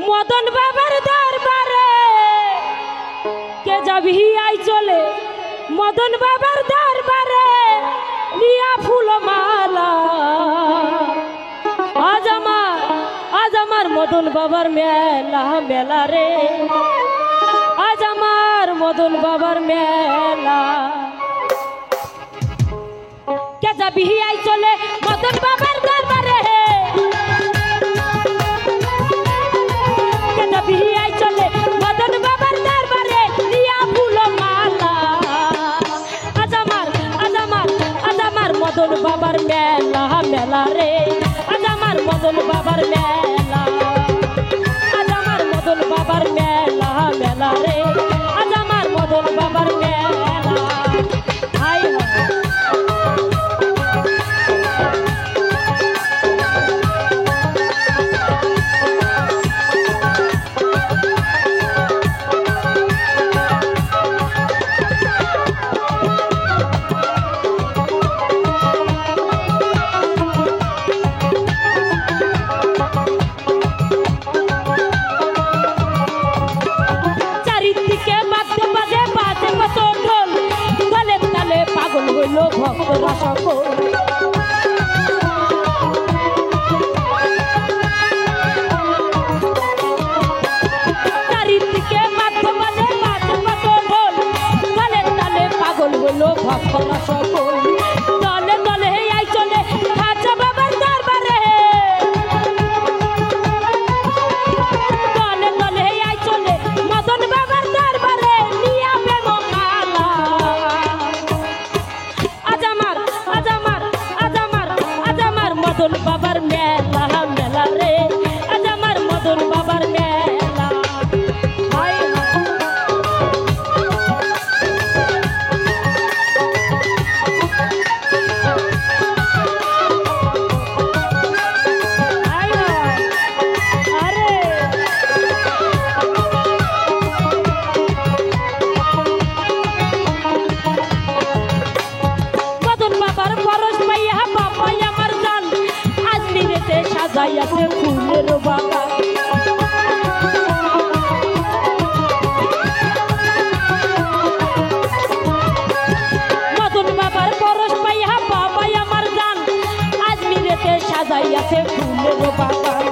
মদন বাবার দরবারে কে যাবি আই চলে মদন বাবার দরবারে নিয়া ফুল মালা আজ আমার মদন বাবার মেলা মেলা রে আজ আমার মদন বাবার মেলা কে যাবি আই চলে মদন বাবার দরবারে কে যাবি আই চলে মদন বাবার দরবারে নিয়া ফুল মালা আজ আমার মদন বাবার মেলা মেলা রে আজ আমার মদন বাবার মেলা আজ আমার মদন বাবার মেলা মেলা রে আজ আমার মদন বাবার মেলা হাই ভক্তরা সকল চারিদিকে মাধ্যমে তালে তালে পাগল হলো ভক্তরা সকল দলে দলে আই চলে খাজা বাবার দরবারে দলে দলে আই চলে মদন বাবার দরবারে নিয়া প্রেম মালা মদন বাবার মেলা মেলা রে আজ আমার মদন বাবার মেলা হাই আরে মদন বাবার পরশ পাইয়া বাবা আমার জান আজমিরেতে সাজাইয়াছে ফুলের বাগান মদন বাবার পরশ পাইয়া বাবা আমার জান আজমিরেতে সাজাইয়াছে ফুলের বাগান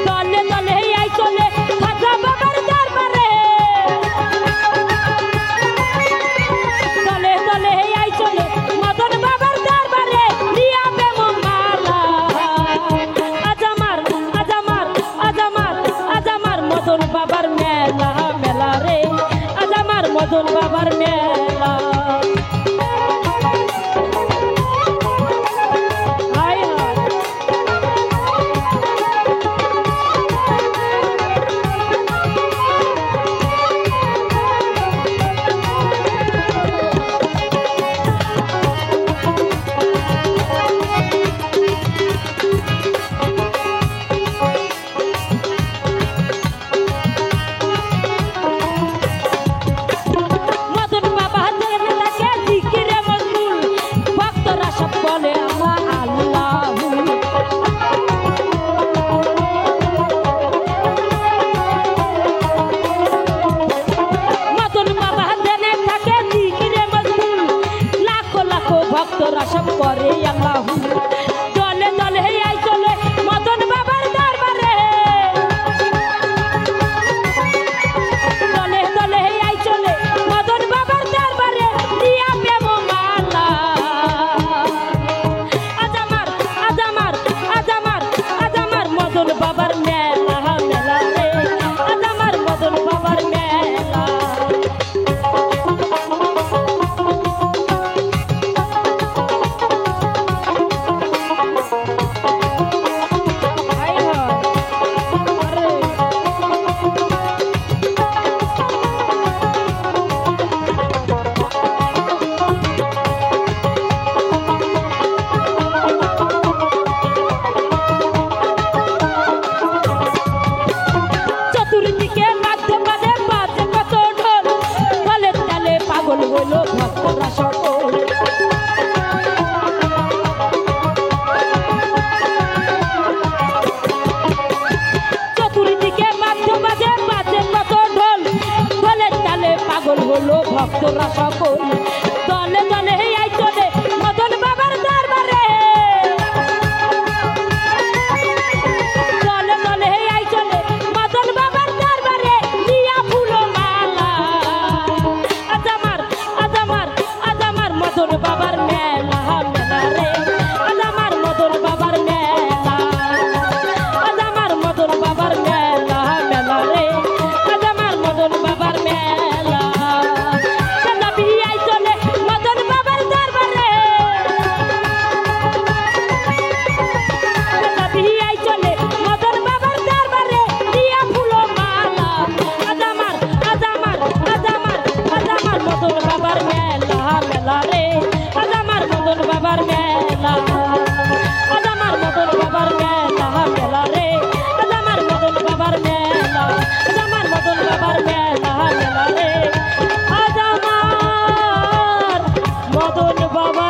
দলে দলে আই চলে খাজা বাবার দরবারে দলে দলে আই চলে মদন বাবার দরবারে নিয়া প্রেম মালা আজ আমার মদন বাবার মেলা মেলা রে আজ আমার মদন বাবার মেলা হাই হাই মদন বাবা হলো ভক্তরা সকল দলে দলে আই চলে মদন বাবার দরবারে দলে দলে আই চলে মদন বাবার দরবারে দিয়া ফুল মালা আজ আমার মদন বাবার মেলা মেলা রে আজ আমার মদন বাবার মেলা আজ আমার মদন বাবার মেলা মেলা রে আজ আমার মদন বাবার মেলা দাদা বিয়াই চলে মদন বাবার দরবারে দাদা বিয়াই চলে মদন বাবার দরবারে দিয়া ফুল মালা আজ আমার মদন বাবার মেলা মেলা রে আজ আমার মদন বাবার মেলা আজ আমার মদন বাবার মেলা মেলা রে আজ আমার মদন বাবার মেলা আজ আমার মদন বাবার মেলা মেলা রে আজ আমার মদন বাবা